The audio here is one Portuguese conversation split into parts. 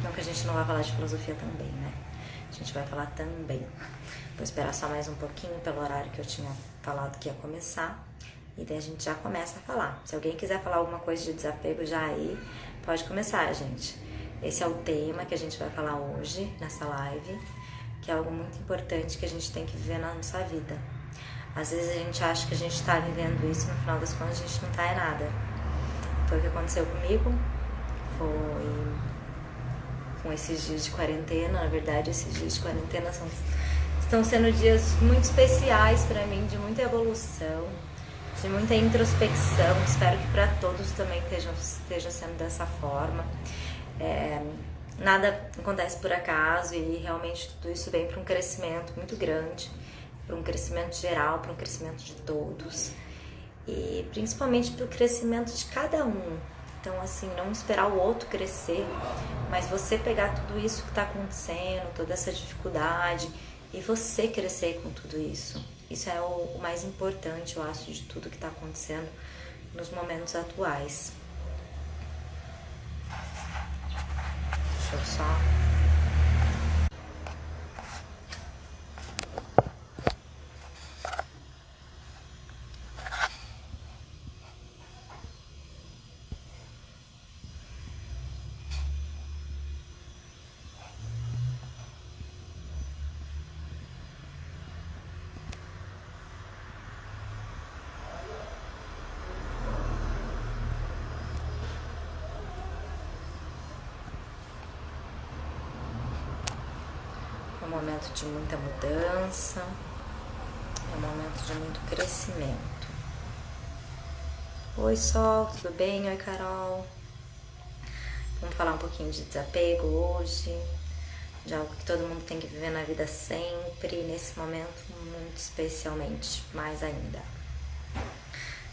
Não que a gente não vai falar de filosofia também, né? A gente vai falar também. Vou esperar só mais um pouquinho pelo horário que eu tinha falado que ia começar. E daí a gente já começa a falar. Se alguém quiser falar alguma coisa de desapego já aí, pode começar, gente. Esse é o tema que a gente vai falar hoje, nessa live, que é algo muito importante que a gente tem que viver na nossa vida. Às vezes a gente acha que a gente tá vivendo isso, no final das contas a gente não tá em nada. Foi o que aconteceu comigo, foi com esses dias de quarentena. Na verdade, esses dias de quarentena estão sendo dias muito especiais para mim, de muita evolução, de muita introspecção. Espero que para todos também esteja sendo dessa forma. Nada acontece por acaso e realmente tudo isso vem para um crescimento muito grande, para um crescimento geral, para um crescimento de todos e principalmente para o crescimento de cada um. Então, assim, não esperar o outro crescer, mas você pegar tudo isso que está acontecendo, toda essa dificuldade, e você crescer com tudo isso. Isso é o mais importante, eu acho, de tudo que está acontecendo nos momentos atuais. Deixa eu só... É um momento de muita mudança, é um momento de muito crescimento. Oi, Sol, tudo bem? Oi, Carol. Vamos falar um pouquinho de desapego hoje, de algo que todo mundo tem que viver na vida sempre, nesse momento muito especialmente, mais ainda.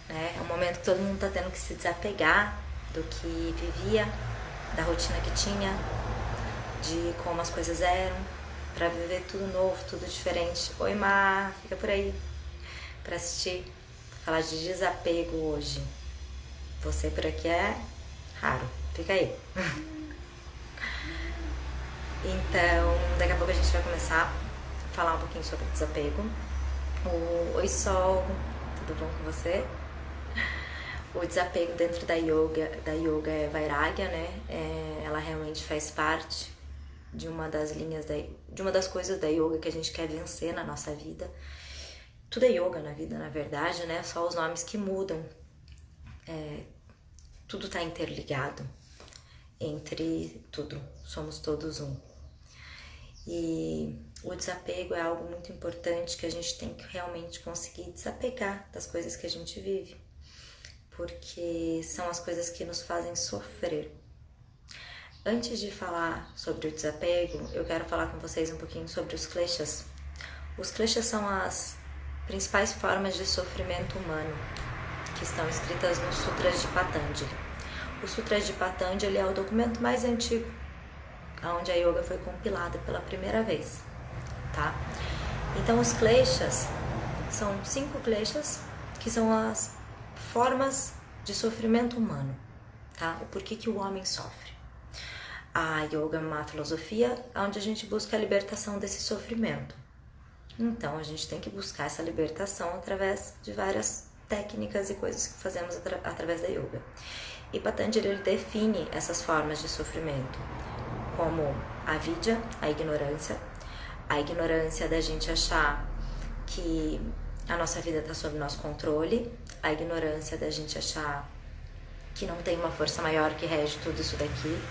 É um momento que todo mundo tá tendo que se desapegar do que vivia, da rotina que tinha, de como as coisas eram, pra viver tudo novo, tudo diferente. Oi, Mar, fica por aí pra assistir. Falar de desapego hoje. Você por aqui é raro, fica aí. Então, daqui a pouco a gente vai começar a falar um pouquinho sobre desapego. Oi, Sol, tudo bom com você? O desapego dentro da yoga é Vairagya, né? Ela realmente faz parte de uma das linhas, de uma das coisas da yoga que a gente quer vencer na nossa vida. Tudo é yoga na vida, na verdade, né? Só os nomes que mudam. Tudo está interligado entre tudo. Somos todos um. E o desapego é algo muito importante que a gente tem que realmente conseguir desapegar das coisas que a gente vive. Porque são as coisas que nos fazem sofrer. Antes de falar sobre o desapego, eu quero falar com vocês um pouquinho sobre os kleshas. Os kleshas são as principais formas de sofrimento humano que estão escritas nos Sutras de Patanjali. O Sutras de Patanjali é o documento mais antigo, onde a yoga foi compilada pela primeira vez, tá? Então os kleshas são 5 kleshas que são as formas de sofrimento humano, tá? O porquê que o homem sofre. A yoga é uma filosofia onde a gente busca a libertação desse sofrimento. Então a gente tem que buscar essa libertação através de várias técnicas e coisas que fazemos através da yoga. E Patanjali ele define essas formas de sofrimento como a avidya, a ignorância da gente achar que a nossa vida está sob nosso controle, a ignorância da gente achar que não tem uma força maior que rege tudo isso daqui,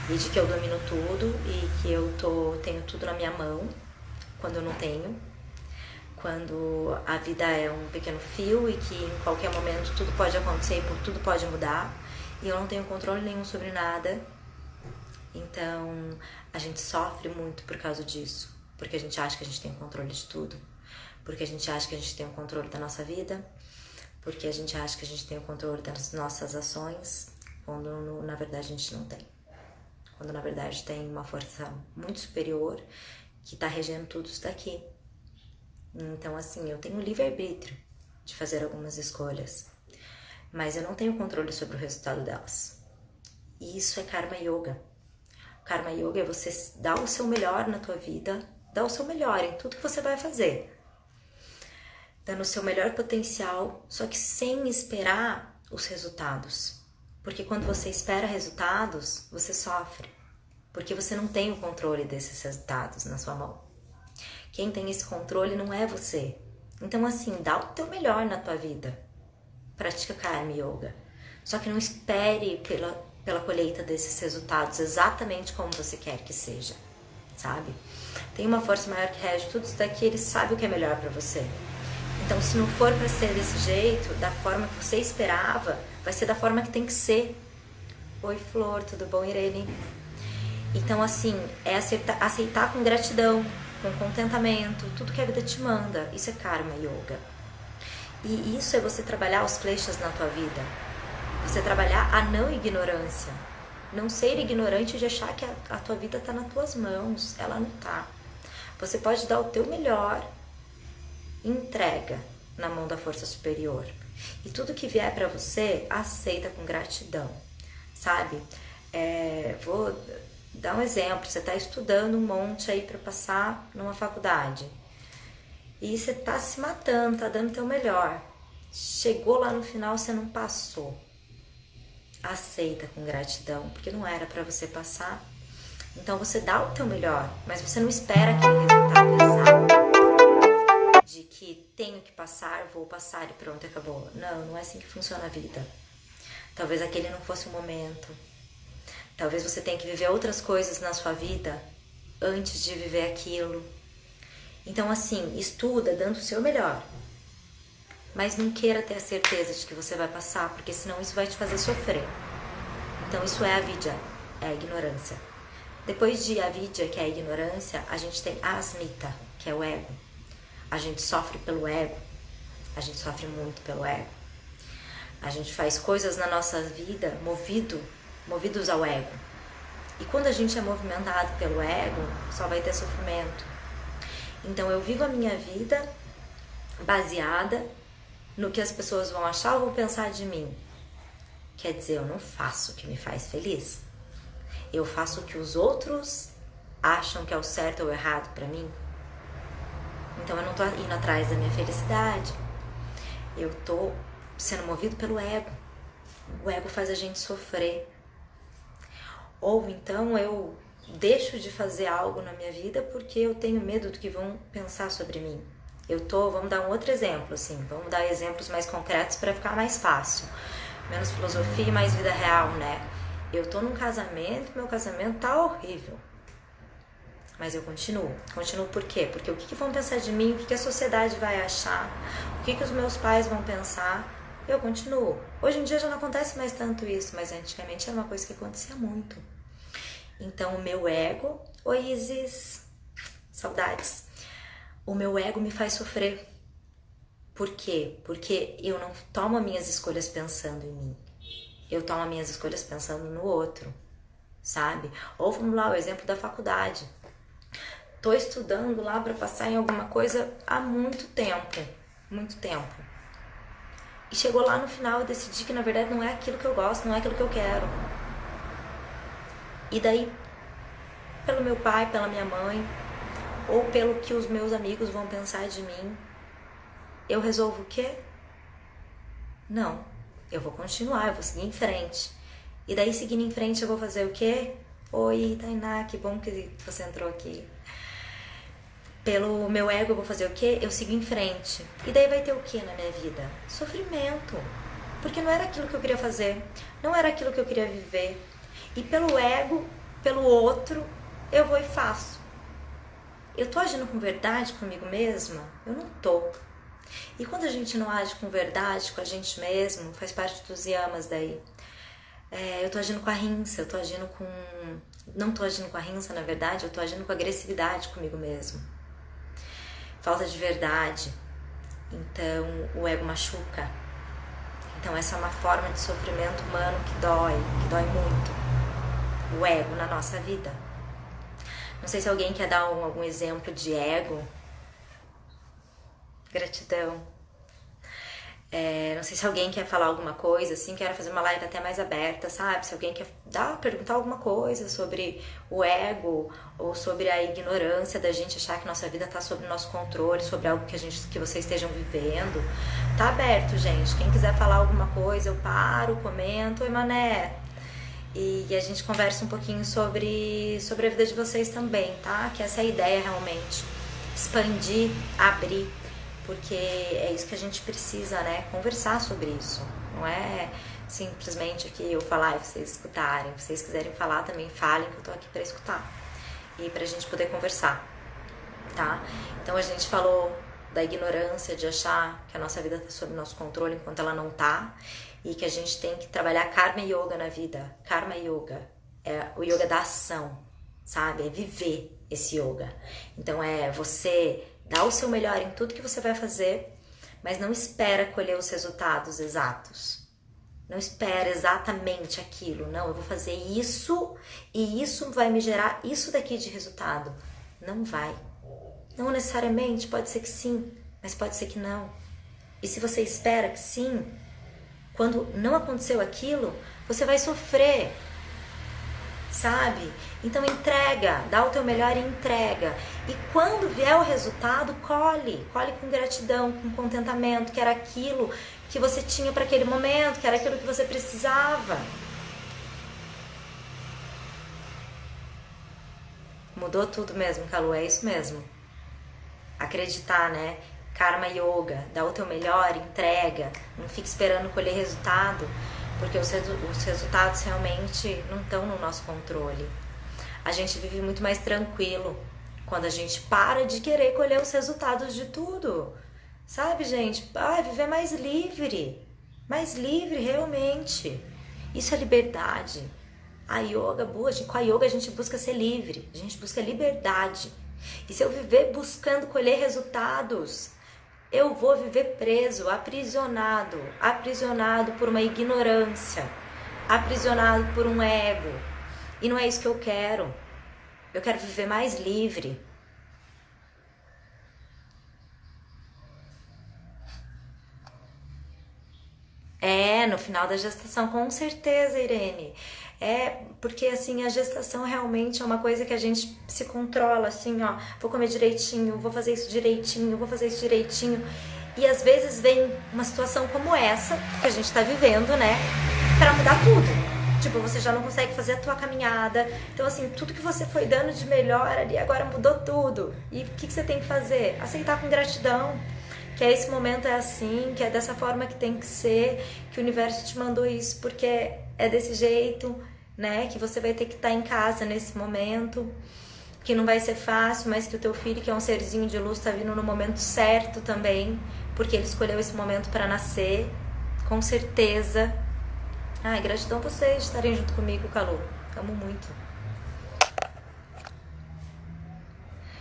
e de que eu domino tudo e que eu tenho tudo na minha mão, quando eu não tenho, quando a vida é um pequeno fio e que em qualquer momento tudo pode acontecer e tudo pode mudar, e eu não tenho controle nenhum sobre nada. Então a gente sofre muito por causa disso, porque a gente acha que a gente tem o controle de tudo, porque a gente acha que a gente tem o controle da nossa vida, porque a gente acha que a gente tem o controle das nossas ações, quando na verdade a gente não tem. Quando na verdade tem uma força muito superior que está regendo tudo isso daqui. Então assim, eu tenho livre-arbítrio de fazer algumas escolhas, mas eu não tenho controle sobre o resultado delas. E isso é Karma Yoga. Karma Yoga é você dar o seu melhor na tua vida, dar o seu melhor em tudo que você vai fazer. Dando o seu melhor potencial, só que sem esperar os resultados. Porque quando você espera resultados, você sofre. Porque você não tem o controle desses resultados na sua mão. Quem tem esse controle não é você. Então assim, dá o teu melhor na tua vida. Pratica Karma Yoga. Só que não espere pela colheita desses resultados exatamente como você quer que seja, sabe? Tem uma força maior que rege tudo isso daqui, ele sabe o que é melhor para você. Então, se não for para ser desse jeito, da forma que você esperava, vai ser da forma que tem que ser. Oi, Flor, tudo bom, Irene? Então, assim, é aceitar com gratidão, com contentamento, tudo que a vida te manda. Isso é Karma Yoga. E isso é você trabalhar os kleshas na tua vida. Você trabalhar a não ignorância. Não ser ignorante de achar que a tua vida está nas tuas mãos. Ela não tá. Você pode dar o teu melhor, entrega na mão da força superior. E tudo que vier para você, aceita com gratidão. Sabe? Vou dar um exemplo. Você está estudando um monte aí para passar numa faculdade. E você tá se matando, tá dando o teu melhor. Chegou lá no final, você não passou. Aceita com gratidão, porque não era para você passar. Então você dá o teu melhor, mas você não espera aquele resultado exato de que tenho que passar, vou passar e pronto, acabou. Não, não é assim que funciona a vida. Talvez aquele não fosse o momento. Talvez você tenha que viver outras coisas na sua vida antes de viver aquilo. Então assim, estuda dando o seu melhor. Mas não queira ter a certeza de que você vai passar, porque senão isso vai te fazer sofrer. Então isso é avidya, é a ignorância. Depois de avidya, que é a ignorância, a gente tem asmita, que é o ego. A gente sofre pelo ego, a gente sofre muito pelo ego. A gente faz coisas na nossa vida movidos ao ego. E quando a gente é movimentado pelo ego, só vai ter sofrimento. Então eu vivo a minha vida baseada no que as pessoas vão achar ou vão pensar de mim. Quer dizer, eu não faço o que me faz feliz. Eu faço o que os outros acham que é o certo ou o errado para mim. Então eu não tô indo atrás da minha felicidade. Eu tô sendo movido pelo ego. O ego faz a gente sofrer. Ou então eu deixo de fazer algo na minha vida porque eu tenho medo do que vão pensar sobre mim. Vamos dar um outro exemplo, assim, vamos dar exemplos mais concretos para ficar mais fácil. Menos filosofia e mais vida real, né? Eu tô num casamento, meu casamento tá horrível. Mas eu continuo. Continuo por quê? Porque o que vão pensar de mim, o que a sociedade vai achar, o que os meus pais vão pensar, eu continuo. Hoje em dia já não acontece mais tanto isso, mas antigamente era uma coisa que acontecia muito. Então o meu ego... Oi, Isis! Saudades! O meu ego me faz sofrer. Por quê? Porque eu não tomo as minhas escolhas pensando em mim. Eu tomo as minhas escolhas pensando no outro, sabe? Ou vamos lá, o exemplo da faculdade. Tô estudando lá para passar em alguma coisa há muito tempo. Muito tempo. E chegou lá no final eu decidi que na verdade não é aquilo que eu gosto, não é aquilo que eu quero. E daí, pelo meu pai, pela minha mãe, ou pelo que os meus amigos vão pensar de mim, eu resolvo o quê? Não, eu vou continuar, eu vou seguir em frente. E daí, seguindo em frente, eu vou fazer o quê? Oi, Tainá, que bom que você entrou aqui. Pelo meu ego, eu vou fazer o quê? Eu sigo em frente. E daí vai ter o quê na minha vida? Sofrimento. Porque não era aquilo que eu queria fazer, não era aquilo que eu queria viver. E pelo ego, pelo outro, eu vou e faço. Eu tô agindo com verdade comigo mesma? Eu não tô. E quando a gente não age com verdade com a gente mesmo, faz parte dos yamas daí. Eu tô agindo com a rinça, eu tô agindo com... Não tô agindo com a rinça, na verdade, eu tô agindo com agressividade comigo mesmo. Falta de verdade. Então, o ego machuca. Então, essa é uma forma de sofrimento humano que dói muito. O ego na nossa vida. Não sei se alguém quer dar algum exemplo de ego. Gratidão. Não sei se alguém quer falar alguma coisa, assim, quero fazer uma live até mais aberta, sabe? Se alguém quer perguntar alguma coisa sobre o ego ou sobre a ignorância da gente achar que nossa vida tá sob nosso controle, sobre algo que vocês estejam vivendo, tá aberto, gente. Quem quiser falar alguma coisa, eu paro, comento, oi mané. E a gente conversa um pouquinho sobre a vida de vocês também, tá? Que essa é a ideia realmente. Expandir, abrir. Porque é isso que a gente precisa, né? Conversar sobre isso. Não é simplesmente aqui eu falar e vocês escutarem. Se vocês quiserem falar também, falem, que eu tô aqui pra escutar. E pra gente poder conversar, tá? Então a gente falou da ignorância, de achar que a nossa vida tá sob nosso controle enquanto ela não tá. E que a gente tem que trabalhar Karma Yoga na vida. Karma Yoga é o yoga da ação, sabe? É viver esse yoga. Então é você dá o seu melhor em tudo que você vai fazer, mas não espera colher os resultados exatos. Não espera exatamente aquilo. Não, eu vou fazer isso e isso vai me gerar isso daqui de resultado. Não vai. Não necessariamente, pode ser que sim, mas pode ser que não. E se você espera que sim, quando não aconteceu aquilo, você vai sofrer. Sabe? Então entrega, dá o teu melhor e entrega. E quando vier o resultado, colhe com gratidão, com contentamento, que era aquilo que você tinha para aquele momento, que era aquilo que você precisava. Mudou tudo mesmo, Calu, é isso mesmo. Acreditar, né? Karma Yoga, dá o teu melhor, entrega, não fique esperando colher resultado. Porque os resultados realmente não estão no nosso controle. A gente vive muito mais tranquilo quando a gente para de querer colher os resultados de tudo. Sabe, gente? Viver mais livre realmente. Isso é liberdade. A yoga, com a yoga a gente busca ser livre, a gente busca liberdade. E se eu viver buscando colher resultados, eu vou viver preso, aprisionado por uma ignorância, aprisionado por um ego. E não é isso que eu quero. Eu quero viver mais livre. No final da gestação, com certeza, Irene. Porque assim, a gestação realmente é uma coisa que a gente se controla, assim, ó, vou comer direitinho, vou fazer isso direitinho, vou fazer isso direitinho. E às vezes vem uma situação como essa, que a gente tá vivendo, né, pra mudar tudo. Tipo, você já não consegue fazer a tua caminhada. Então, assim, tudo que você foi dando de melhor ali, agora mudou tudo. E o que você tem que fazer? Aceitar com gratidão. Que esse momento é assim, que é dessa forma que tem que ser, que o universo te mandou isso porque é desse jeito, né? Que você vai ter que estar em casa nesse momento, que não vai ser fácil, mas que o teu filho, que é um serzinho de luz, está vindo no momento certo também, porque ele escolheu esse momento para nascer, com certeza. Gratidão a vocês estarem junto comigo, Calu. Amo muito.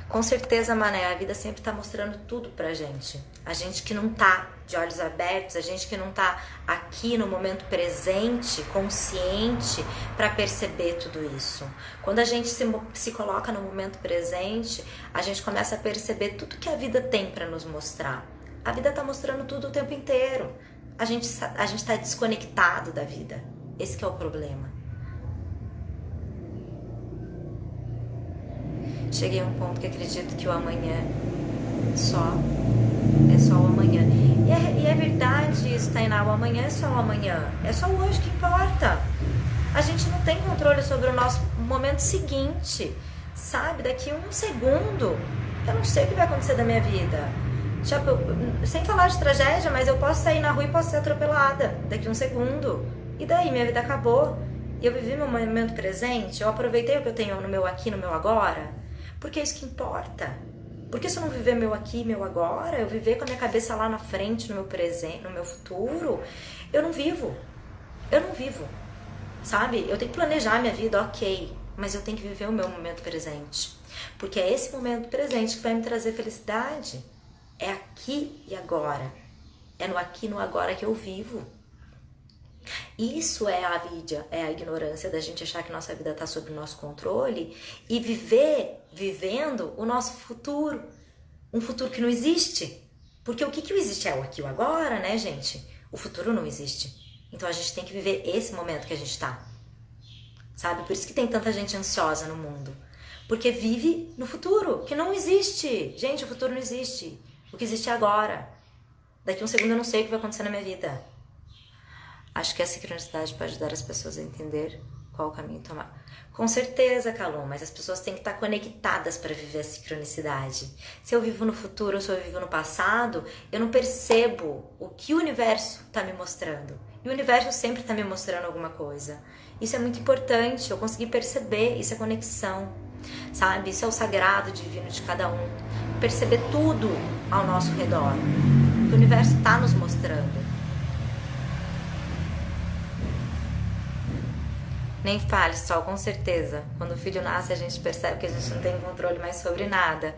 Com certeza, Mané, a vida sempre tá mostrando tudo pra gente. A gente que não tá de olhos abertos, a gente que não tá aqui no momento presente, consciente, pra perceber tudo isso. Quando a gente se coloca no momento presente, a gente começa a perceber tudo que a vida tem pra nos mostrar. A vida tá mostrando tudo o tempo inteiro. A gente tá desconectado da vida. Esse que é o problema. Cheguei a um ponto que acredito que o amanhã é só o amanhã. E é verdade isso, Tainá, o amanhã é só o amanhã. É só o hoje que importa. A gente não tem controle sobre o nosso momento seguinte, sabe? Daqui a um segundo, eu não sei o que vai acontecer da minha vida. Tipo, sem falar de tragédia, mas eu posso sair na rua e posso ser atropelada daqui a um segundo. E daí, minha vida acabou. E eu vivi meu momento presente, eu aproveitei o que eu tenho no meu aqui, no meu agora. Porque é isso que importa. Porque se eu não viver meu aqui, meu agora, eu viver com a minha cabeça lá na frente, no meu presente, no meu futuro, eu não vivo. Sabe? Eu tenho que planejar a minha vida, ok, mas eu tenho que viver o meu momento presente. Porque é esse momento presente que vai me trazer felicidade. É aqui e agora. É no aqui e no agora que eu vivo. Isso é a vida, é a ignorância da gente achar que nossa vida está sob o nosso controle e vivendo o nosso futuro, um futuro que não existe, Porque o que existe é o aqui e o agora, né, gente? O futuro não existe. Então a gente tem que viver esse momento que a gente tá. Sabe? Por isso que tem tanta gente ansiosa no mundo. Porque vive no futuro, que não existe. Gente, o futuro não existe. O que existe é agora. Daqui um segundo eu não sei o que vai acontecer na minha vida. Acho que a sincronicidade pode ajudar as pessoas a entender qual o caminho tomar. Com certeza, Calum, mas as pessoas têm que estar conectadas para viver a sincronicidade. Se eu vivo no futuro ou se eu vivo no passado, eu não percebo o que o universo está me mostrando. E o universo sempre está me mostrando alguma coisa. Isso é muito importante, eu consegui perceber, isso é conexão, sabe? Isso é o sagrado divino de cada um. Perceber tudo ao nosso redor. O universo está nos mostrando. Nem fale, Sol, com certeza. Quando o filho nasce, a gente percebe que a gente não tem controle mais sobre nada.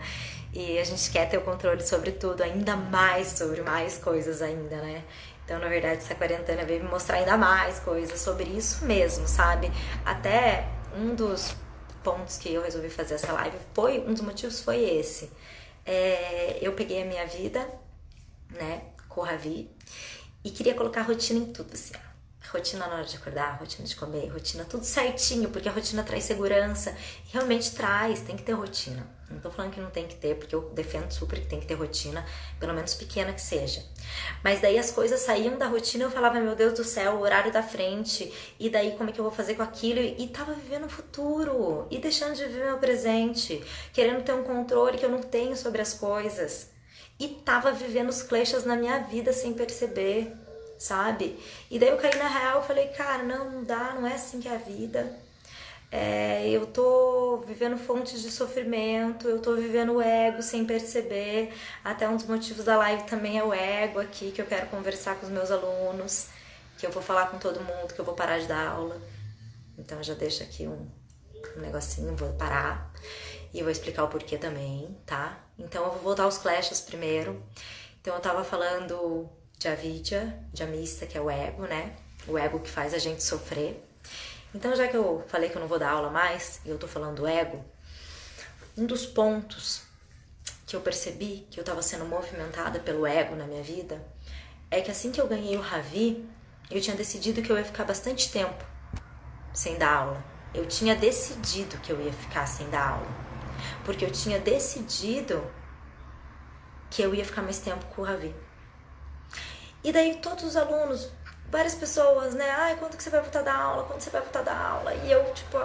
E a gente quer ter o controle sobre tudo, ainda mais sobre mais coisas ainda, né? Então, na verdade, essa quarentena veio me mostrar ainda mais coisas sobre isso mesmo, sabe? Até um dos pontos que eu resolvi fazer essa live um dos motivos foi esse. Eu peguei a minha vida, né, com o Ravi, e queria colocar rotina em tudo, assim, ó. Rotina na hora de acordar, rotina de comer, rotina tudo certinho, porque a rotina traz segurança. Realmente traz, tem que ter rotina. Não tô falando que não tem que ter, porque eu defendo super que tem que ter rotina, pelo menos pequena que seja. Mas daí as coisas saíam da rotina e eu falava, meu Deus do céu, o horário da frente, e daí como é que eu vou fazer com aquilo? E tava vivendo o futuro, e deixando de viver meu presente, querendo ter um controle que eu não tenho sobre as coisas. E tava vivendo os kleshas na minha vida sem perceber, sabe? E daí eu caí na real e falei, cara, não dá, não é assim que é a vida. Eu tô vivendo fontes de sofrimento, eu tô vivendo o ego sem perceber. Até um dos motivos da live também é o ego aqui, que eu quero conversar com os meus alunos, que eu vou falar com todo mundo, que eu vou parar de dar aula. Então eu já deixo aqui um negocinho, vou parar e vou explicar o porquê também, tá? Então eu vou voltar aos clashes primeiro. Então eu tava falando de avidya, de amista, que é o ego, né? O ego que faz a gente sofrer. Então, já que eu falei que eu não vou dar aula mais, e eu tô falando do ego, um dos pontos que eu percebi que eu tava sendo movimentada pelo ego na minha vida, é que assim que eu ganhei o Ravi, eu tinha decidido que eu ia ficar bastante tempo sem dar aula. Eu tinha decidido que eu ia ficar sem dar aula. Porque eu tinha decidido que eu ia ficar mais tempo com o Ravi. E daí todos os alunos, várias pessoas, né? Ai, quando que você vai voltar a dar aula? Quando você vai voltar a dar aula? E eu, tipo,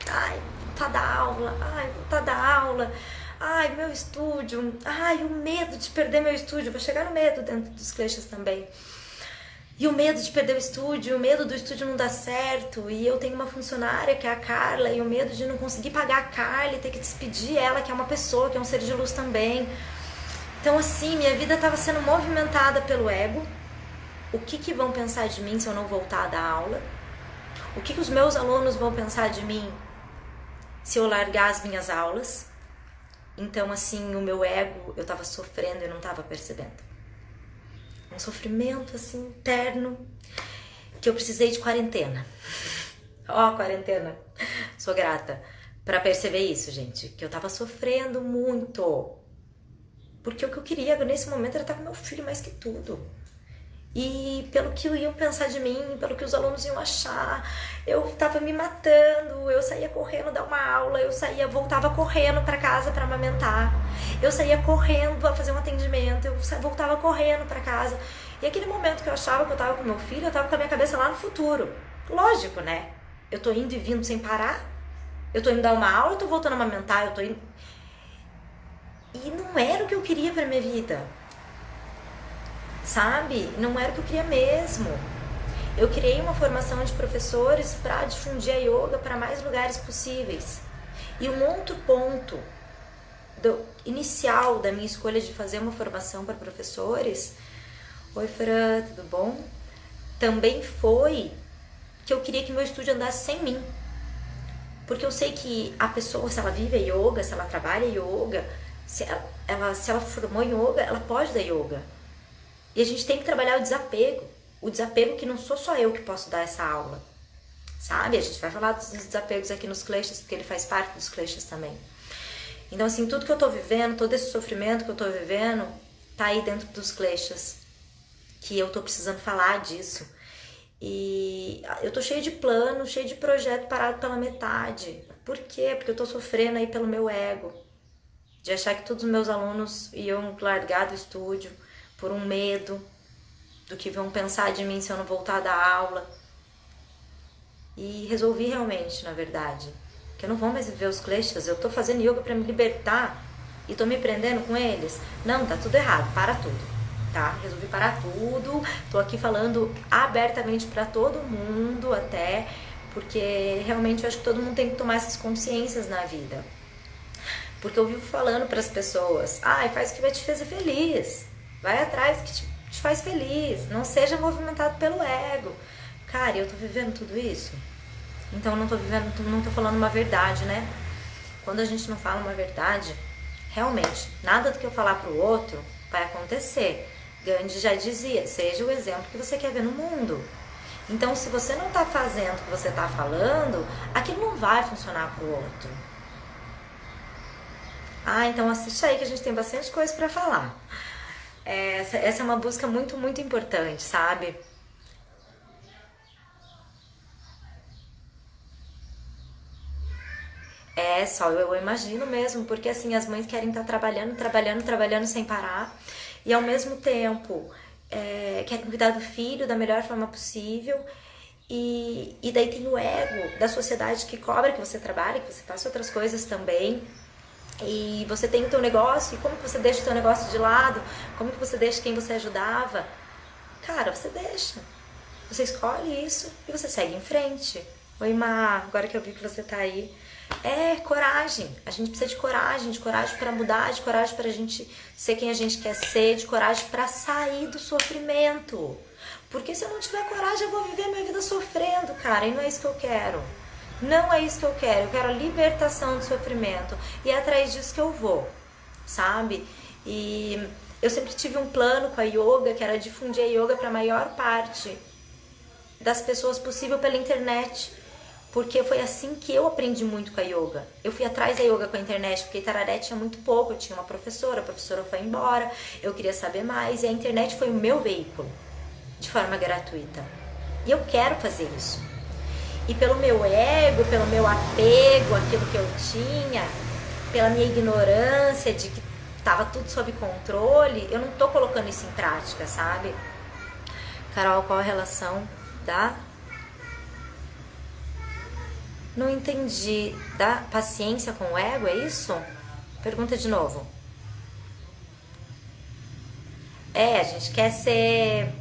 ai, voltar a dar aula. Ai, voltar a dar aula. Ai, meu estúdio. Ai, o medo de perder meu estúdio. Vou chegar no medo dentro dos kleshas também. E o medo de perder o estúdio, o medo do estúdio não dar certo. E eu tenho uma funcionária que é a Carla, e o medo de não conseguir pagar a Carla e ter que despedir ela, que é uma pessoa, que é um ser de luz também. Então, assim, minha vida estava sendo movimentada pelo ego. O que vão pensar de mim se eu não voltar a dar aula? O que os meus alunos vão pensar de mim se eu largar as minhas aulas? Então, assim, o meu ego, eu tava sofrendo e não tava percebendo. Um sofrimento, assim, interno, que eu precisei de quarentena. Ó, quarentena. Sou grata pra perceber isso, gente. Que eu tava sofrendo muito. Porque o que eu queria nesse momento era estar com meu filho mais que tudo. E pelo que iam pensar de mim, pelo que os alunos iam achar, eu tava me matando, eu saía correndo dar uma aula, voltava correndo para casa para amamentar, eu saía correndo para fazer um atendimento, eu voltava correndo para casa. E aquele momento que eu achava que eu tava com meu filho, eu tava com a minha cabeça lá no futuro. Lógico, né? Eu tô indo e vindo sem parar, eu tô indo dar uma aula, eu tô voltando a amamentar, eu tô indo... E não era o que eu queria pra minha vida. Sabe? Não era o que eu queria mesmo. Eu criei uma formação de professores para difundir a yoga para mais lugares possíveis. E um outro ponto inicial da minha escolha de fazer uma formação para professores, oi Fran, tudo bom? Também foi que eu queria que meu estúdio andasse sem mim. Porque eu sei que a pessoa, se ela vive a yoga, se ela trabalha yoga, se ela formou em yoga, ela pode dar yoga. E a gente tem que trabalhar o desapego que não sou só eu que posso dar essa aula, sabe? A gente vai falar dos desapegos aqui nos kleshas, porque ele faz parte dos kleshas também. Então, assim, tudo que eu tô vivendo, todo esse sofrimento que eu tô vivendo, tá aí dentro dos kleshas, que eu tô precisando falar disso. E eu tô cheia de plano, cheia de projeto parado pela metade. Por quê? Porque eu tô sofrendo aí pelo meu ego, de achar que todos os meus alunos iam largar do estúdio por um medo do que vão pensar de mim se eu não voltar da aula. E resolvi realmente, na verdade, que eu não vou mais viver os kleshas. Eu tô fazendo yoga pra me libertar e tô me prendendo com eles. Não, tá tudo errado, para tudo, tá? Resolvi parar tudo, tô aqui falando abertamente pra todo mundo até, porque realmente eu acho que todo mundo tem que tomar essas consciências na vida. Porque eu vivo falando pras pessoas, faz o que vai te fazer feliz, vai atrás do que te faz feliz, não seja movimentado pelo ego. Cara, eu tô vivendo tudo isso? Então eu não tô falando uma verdade, né? Quando a gente não fala uma verdade, realmente, nada do que eu falar pro outro vai acontecer. Gandhi já dizia, seja o exemplo que você quer ver no mundo. Então, se você não tá fazendo o que você tá falando, aquilo não vai funcionar pro outro. Então assiste aí que a gente tem bastante coisa pra falar. Essa é uma busca muito, muito importante, sabe? Só eu imagino mesmo, porque assim, as mães querem estar trabalhando sem parar, e ao mesmo tempo querem cuidar do filho da melhor forma possível, e daí tem o ego da sociedade que cobra que você trabalhe, que você faça outras coisas também, e você tem o teu negócio, e como que você deixa o teu negócio de lado? Como que você deixa quem você ajudava? Cara, você deixa. Você escolhe isso e você segue em frente. Oi, Má, agora que eu vi que você tá aí. Coragem. A gente precisa de coragem para mudar, de coragem pra gente ser quem a gente quer ser, de coragem pra sair do sofrimento. Porque se eu não tiver coragem, eu vou viver minha vida sofrendo, cara, e não é isso que eu quero. Não é isso que eu quero a libertação do sofrimento. E é atrás disso que eu vou, sabe? E eu sempre tive um plano com a yoga, que era difundir a yoga para a maior parte das pessoas possível pela internet. Porque foi assim que eu aprendi muito com a yoga. Eu fui atrás da yoga com a internet, porque Itararé tinha muito pouco. Eu tinha uma professora, a professora foi embora, eu queria saber mais. E a internet foi o meu veículo, de forma gratuita. E eu quero fazer isso. E pelo meu ego, pelo meu apego àquilo que eu tinha, pela minha ignorância de que estava tudo sob controle, eu não tô colocando isso em prática, sabe? Carol, qual a relação da... Não entendi. Da paciência com o ego, é isso? Pergunta de novo. A gente quer ser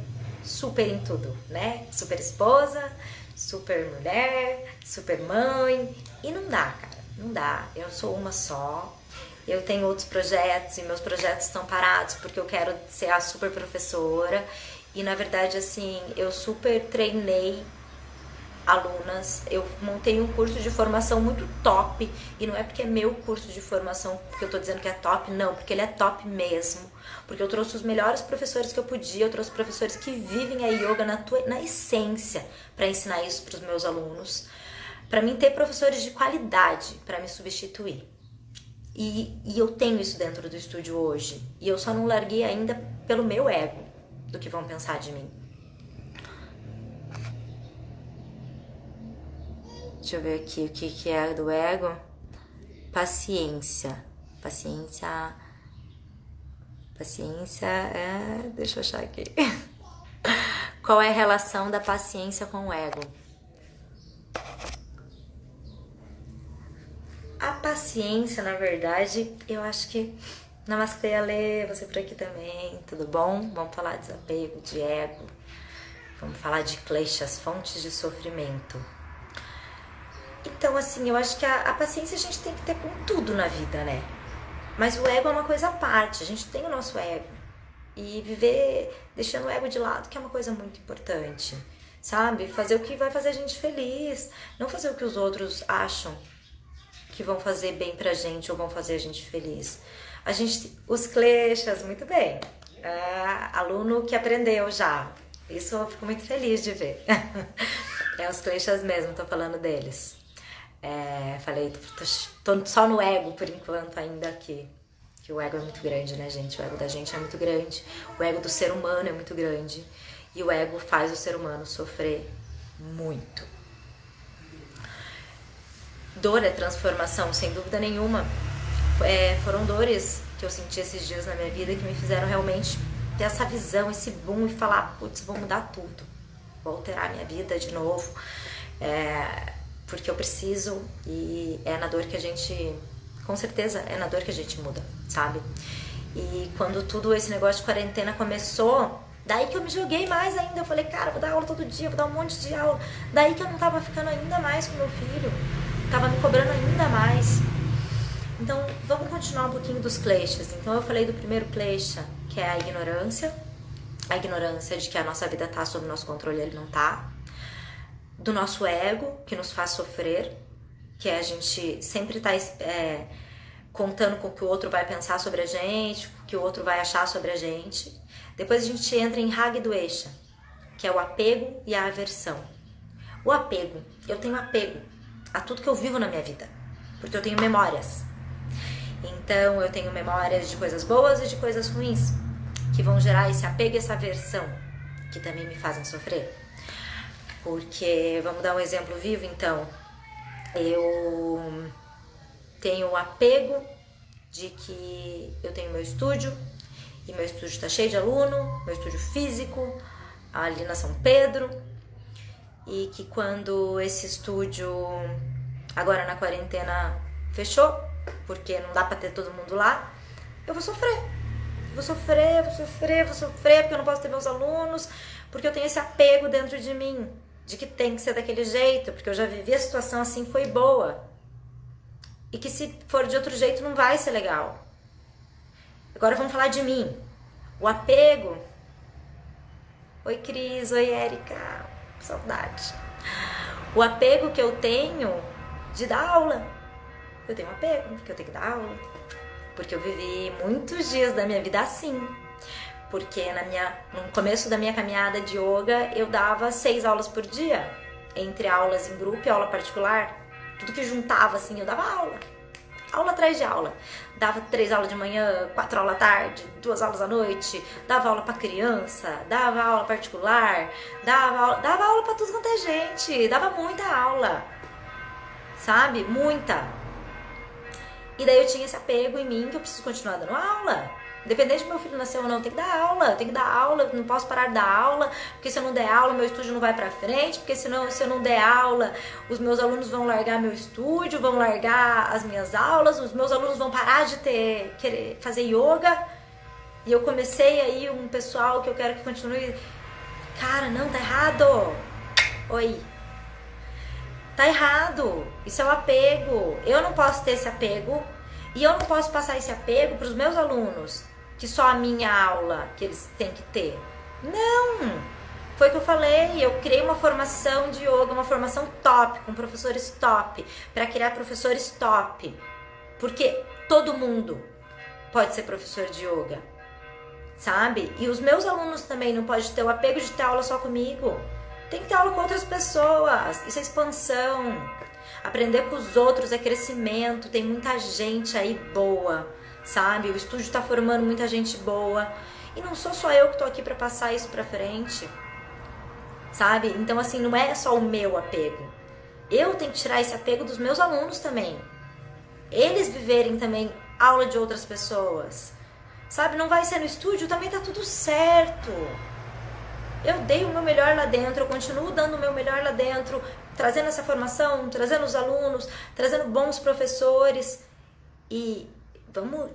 super em tudo, né? Super esposa, super mulher, super mãe. E não dá, cara. Não dá. Eu sou uma só. Eu tenho outros projetos e meus projetos estão parados porque eu quero ser a super professora. E na verdade, assim, eu super treinei alunas, eu montei um curso de formação muito top, e não é porque é meu curso de formação porque eu tô dizendo que é top, não, porque ele é top mesmo, porque eu trouxe os melhores professores que eu podia, eu trouxe professores que vivem a yoga na essência, para ensinar isso para os meus alunos, para mim ter professores de qualidade para me substituir. E eu tenho isso dentro do estúdio hoje, e eu só não larguei ainda pelo meu ego, do que vão pensar de mim. Deixa eu ver aqui o que é do ego. Paciência. Paciência deixa eu achar aqui. Qual é a relação da paciência com o ego? A paciência, na verdade, eu acho que... Namastê, Ale, você por aqui também, tudo bom? Vamos falar de desapego, de ego. Vamos falar de kleshas, fontes de sofrimento. Então, assim, eu acho que a paciência a gente tem que ter com tudo na vida, né? Mas o ego é uma coisa à parte, a gente tem o nosso ego. E viver deixando o ego de lado, que é uma coisa muito importante, sabe? Fazer o que vai fazer a gente feliz, não fazer o que os outros acham que vão fazer bem pra gente ou vão fazer a gente feliz. Os kleshas, muito bem. Aluno que aprendeu já. Isso eu fico muito feliz de ver. Os kleshas mesmo, tô falando deles. Falei, tô só no ego por enquanto ainda aqui. Que o ego é muito grande, né, gente? O ego da gente é muito grande. O ego do ser humano é muito grande. E o ego faz o ser humano sofrer muito. Dor é transformação, sem dúvida nenhuma. Foram dores que eu senti esses dias na minha vida que me fizeram realmente ter essa visão, esse boom e falar, putz, vou mudar tudo. Vou alterar minha vida de novo. Porque eu preciso, e é na dor que a gente, com certeza, é na dor que a gente muda, sabe? E quando tudo esse negócio de quarentena começou, daí que eu me joguei mais ainda. Eu falei, cara, vou dar aula todo dia, vou dar um monte de aula. Daí que eu não tava ficando ainda mais com meu filho, tava me cobrando ainda mais. Então, vamos continuar um pouquinho dos kleshas. Então, eu falei do primeiro klesha, que é a ignorância de que a nossa vida tá sob nosso controle e ele não tá. Do nosso ego, que nos faz sofrer, que é a gente sempre tá contando com o que o outro vai pensar sobre a gente, o que o outro vai achar sobre a gente. Depois a gente entra em Ragdvesha, que é o apego e a aversão. O apego, eu tenho apego a tudo que eu vivo na minha vida, porque eu tenho memórias. Então eu tenho memórias de coisas boas e de coisas ruins, que vão gerar esse apego e essa aversão, que também me fazem sofrer. Porque, vamos dar um exemplo vivo, então, eu tenho o apego de que eu tenho meu estúdio, e meu estúdio está cheio de aluno, meu estúdio físico, ali na São Pedro, e que quando esse estúdio, agora na quarentena, fechou, porque não dá para ter todo mundo lá, eu vou sofrer. Vou sofrer, porque eu não posso ter meus alunos, porque eu tenho esse apego dentro de mim, de que tem que ser daquele jeito, porque eu já vivi a situação assim, foi boa. E que se for de outro jeito não vai ser legal. Agora vamos falar de mim. O apego. Oi, Cris. Oi, Érica. Saudade. O apego que eu tenho de dar aula. Eu tenho apego, porque eu tenho que dar aula. Porque eu vivi muitos dias da minha vida assim. Porque no começo da minha caminhada de yoga, eu dava 6 aulas por dia. Entre aulas em grupo e aula particular. Tudo que juntava, assim, eu dava aula. Aula atrás de aula. Dava 3 aulas de manhã, 4 aulas à tarde, 2 aulas à noite. Dava aula pra criança, dava aula particular. Dava aula pra tudo quanto é gente. Dava muita aula. Sabe? Muita. E daí eu tinha esse apego em mim que eu preciso continuar dando aula. Independente de meu filho nascer ou não, tem que dar aula, não posso parar de dar aula, porque se eu não der aula, meu estúdio não vai pra frente, porque senão, se eu não der aula, os meus alunos vão largar meu estúdio, vão largar as minhas aulas, os meus alunos vão parar de querer fazer yoga. E eu comecei aí um pessoal que eu quero que continue. Cara, não, tá errado. Oi. Tá errado. Isso é o apego. Eu não posso ter esse apego e eu não posso passar esse apego pros meus alunos, que só a minha aula que eles têm que ter. Não! Foi o que eu falei, eu criei uma formação de yoga, uma formação top, com professores top, para criar professores top. Porque todo mundo pode ser professor de yoga, sabe? E os meus alunos também não podem ter o apego de ter aula só comigo. Tem que ter aula com outras pessoas, isso é expansão. Aprender com os outros é crescimento, tem muita gente aí boa, sabe? O estúdio tá formando muita gente boa. E não sou só eu que tô aqui pra passar isso pra frente, sabe? Então, assim, não é só o meu apego. Eu tenho que tirar esse apego dos meus alunos também. Eles viverem também aula de outras pessoas, sabe? Não vai ser no estúdio, também tá tudo certo. Eu dei o meu melhor lá dentro, eu continuo dando o meu melhor lá dentro, trazendo essa formação, trazendo os alunos, trazendo bons professores. E vamos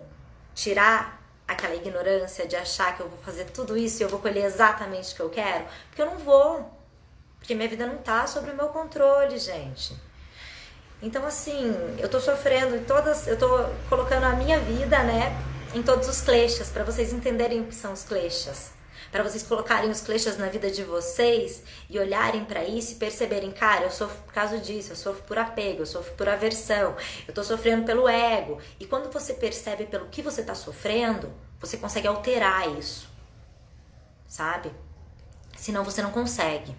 tirar aquela ignorância de achar que eu vou fazer tudo isso e eu vou colher exatamente o que eu quero, porque eu não vou, porque minha vida não tá sob o meu controle, gente. Então, assim, eu tô sofrendo eu tô colocando a minha vida, né, em todos os kleshas, para vocês entenderem o que são os kleshas. Para vocês colocarem os kleshas na vida de vocês e olharem para isso e perceberem, cara, eu sofro por causa disso, eu sofro por apego, eu sofro por aversão, eu tô sofrendo pelo ego. E quando você percebe pelo que você tá sofrendo, você consegue alterar isso, sabe? Senão você não consegue.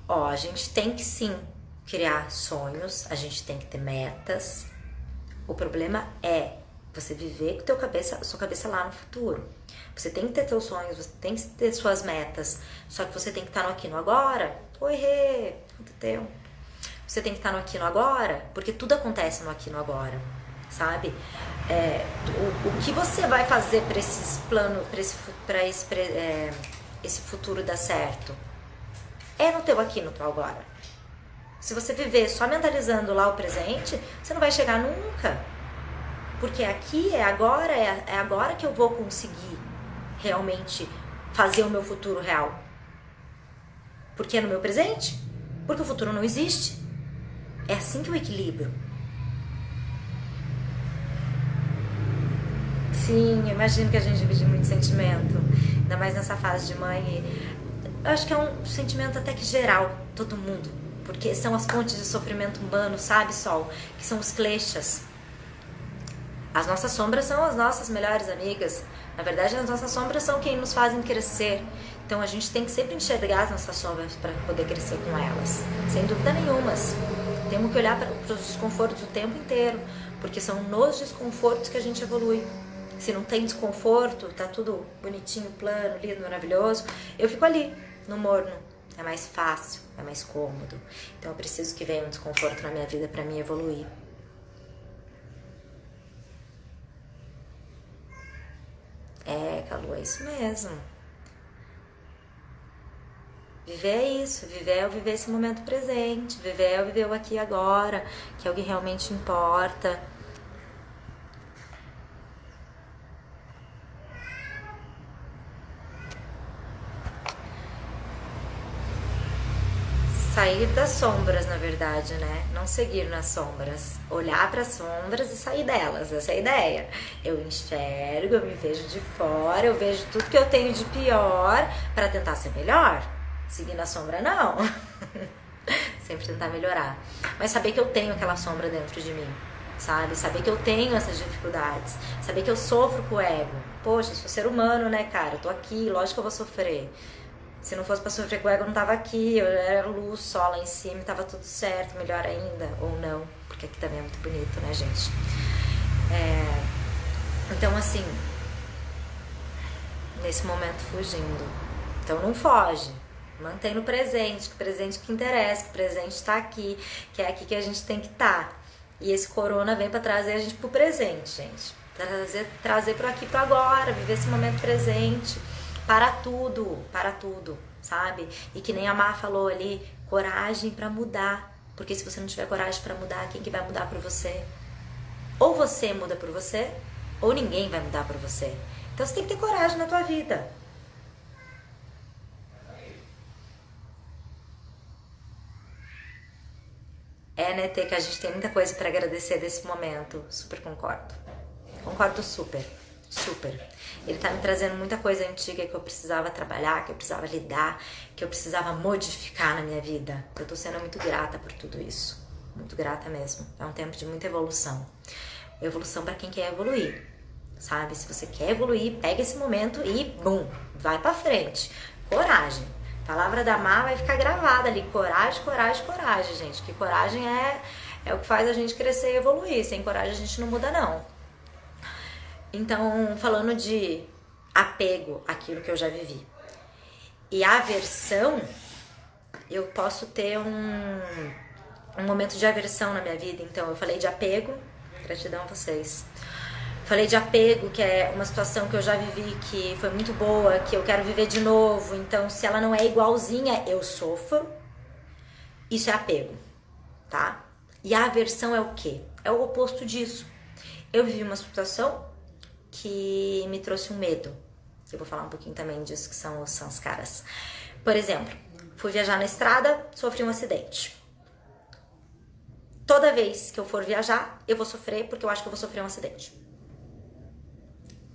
Ó, a gente tem que sim criar sonhos, a gente tem que ter metas. O problema é você viver com sua cabeça lá no futuro. Você tem que ter seus sonhos, você tem que ter suas metas. Só que você tem que estar no aqui no agora. Oi, Rê, quanto tempo? Você tem que estar no aqui no agora, porque tudo acontece no aqui no agora, sabe? O que você vai fazer para esses planos, para esse futuro dar certo? É no teu aqui, no teu agora. Se você viver só mentalizando lá o presente, você não vai chegar nunca. Porque aqui é agora que eu vou conseguir realmente fazer o meu futuro real. Porque é no meu presente? Porque o futuro não existe. É assim que eu equilibro. Sim, eu imagino que a gente divide muito sentimento. Ainda mais nessa fase de mãe. Eu acho que é um sentimento até que geral, todo mundo. Porque são as fontes de sofrimento humano, sabe, Sol? Que são os kleshas. As nossas sombras são as nossas melhores amigas. Na verdade, as nossas sombras são quem nos fazem crescer. Então a gente tem que sempre enxergar as nossas sombras para poder crescer com elas. Sem dúvida nenhuma. Temos que olhar para os desconfortos o tempo inteiro. Porque são nos desconfortos que a gente evolui. Se não tem desconforto, tá tudo bonitinho, plano, lindo, maravilhoso, eu fico ali, no morno. É mais fácil, é mais cômodo. Então eu preciso que venha um desconforto na minha vida para mim evoluir. Calu, é isso mesmo. Viver é isso, viver é viver esse momento presente, viver é viver o aqui e agora, que é o que realmente importa. Sair das sombras, na verdade, né? Não seguir nas sombras. Olhar para as sombras e sair delas. Essa é a ideia. Eu enxergo, eu me vejo de fora, eu vejo tudo que eu tenho de pior para tentar ser melhor. Seguir na sombra, não. Sempre tentar melhorar. Mas saber que eu tenho aquela sombra dentro de mim, sabe? Saber que eu tenho essas dificuldades. Saber que eu sofro com o ego. Poxa, eu sou ser humano, né, cara? Eu tô aqui, lógico que eu vou sofrer. Se não fosse pra sofrer com o ego, eu não tava aqui. Eu era luz só lá em cima e tava tudo certo. Melhor ainda, ou não. Porque aqui também é muito bonito, né, gente? Então, assim, nesse momento fugindo. Então não foge. Mantém no presente, que o presente que interessa, que o presente tá aqui, que é aqui que a gente tem que estar. E esse corona vem pra trazer a gente pro presente, gente. Trazer pro aqui, pro agora, viver esse momento presente. Para tudo, sabe? E que nem a Má falou ali, coragem pra mudar. Porque se você não tiver coragem pra mudar, quem que vai mudar por você? Ou você muda por você, ou ninguém vai mudar por você. Então você tem que ter coragem na tua vida. Né, Tê, que a gente tem muita coisa pra agradecer desse momento. Super concordo. Concordo super. Ele tá me trazendo muita coisa antiga que eu precisava trabalhar, que eu precisava lidar, que eu precisava modificar na minha vida. Eu tô sendo muito grata por tudo isso. Muito grata mesmo. É um tempo de muita evolução. Evolução pra quem quer evoluir, sabe? Se você quer evoluir, pega esse momento e bum, vai pra frente. Coragem. A palavra da Má vai ficar gravada ali. Coragem, gente. Que coragem é o que faz a gente crescer e evoluir. Sem coragem a gente não muda, não. Então, falando de apego àquilo que eu já vivi. E aversão, eu posso ter um momento de aversão na minha vida. Então, eu falei de apego, gratidão a vocês. Falei de apego, que é uma situação que eu já vivi, que foi muito boa, que eu quero viver de novo. Então, se ela não é igualzinha, eu sofro. Isso é apego, tá? E a aversão é o quê? É o oposto disso. Eu vivi uma situação que me trouxe um medo. Eu vou falar um pouquinho também disso, que são os sanskaras. Por exemplo, fui viajar na estrada, sofri um acidente. Toda vez que eu for viajar, eu vou sofrer porque eu acho que eu vou sofrer um acidente.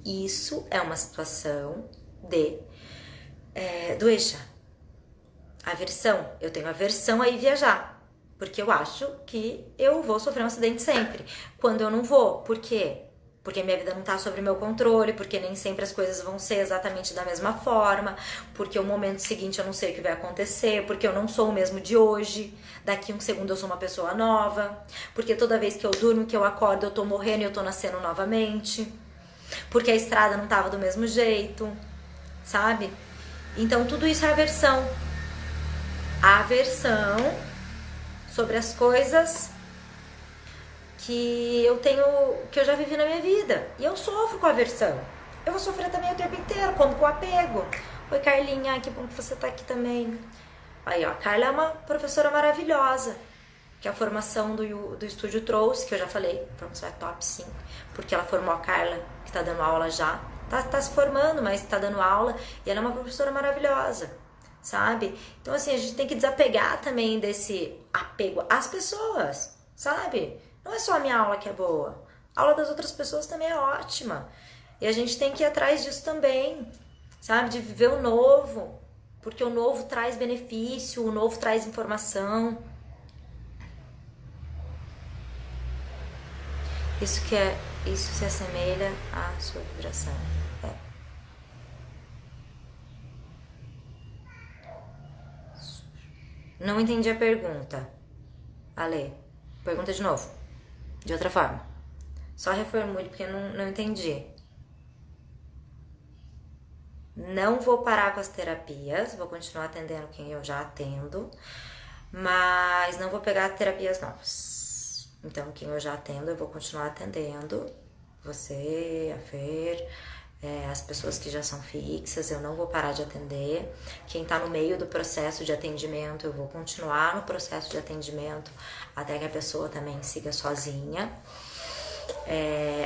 Isso é uma situação do Eixa. Aversão. Eu tenho aversão a ir viajar, porque eu acho que eu vou sofrer um acidente sempre. Quando eu não vou, por quê? Porque minha vida não tá sob meu controle, porque nem sempre as coisas vão ser exatamente da mesma forma, porque o momento seguinte eu não sei o que vai acontecer, porque eu não sou o mesmo de hoje, daqui um segundo eu sou uma pessoa nova, porque toda vez que eu durmo, que eu acordo, eu tô morrendo e eu tô nascendo novamente, porque a estrada não tava do mesmo jeito, sabe? Então tudo isso é aversão. A aversão sobre as coisas que eu já vivi na minha vida. E eu sofro com aversão. Eu vou sofrer também o tempo inteiro, como com apego. Oi, Carlinha, que bom que você tá aqui também. Aí, ó, a Carla é uma professora maravilhosa, que a formação do estúdio trouxe, que eu já falei, a formação é top, sim, porque ela formou a Carla, que tá dando aula já. Tá se formando, mas tá dando aula, e ela é uma professora maravilhosa, sabe? Então, assim, a gente tem que desapegar também desse apego às pessoas, sabe? Não é só a minha aula que é boa. A aula das outras pessoas também é ótima. E a gente tem que ir atrás disso também, sabe? De viver o novo. Porque o novo traz benefício, o novo traz informação. Isso se assemelha à sua vibração. Não entendi a pergunta. Ale, pergunta de novo. De outra forma. Só reformule porque eu não entendi. Não vou parar com as terapias, vou continuar atendendo quem eu já atendo, mas não vou pegar terapias novas. Então, quem eu já atendo, eu vou continuar atendendo. Você, a Fer, as pessoas que já são fixas, eu não vou parar de atender. Quem tá no meio do processo de atendimento, eu vou continuar no processo de atendimento até que a pessoa também siga sozinha.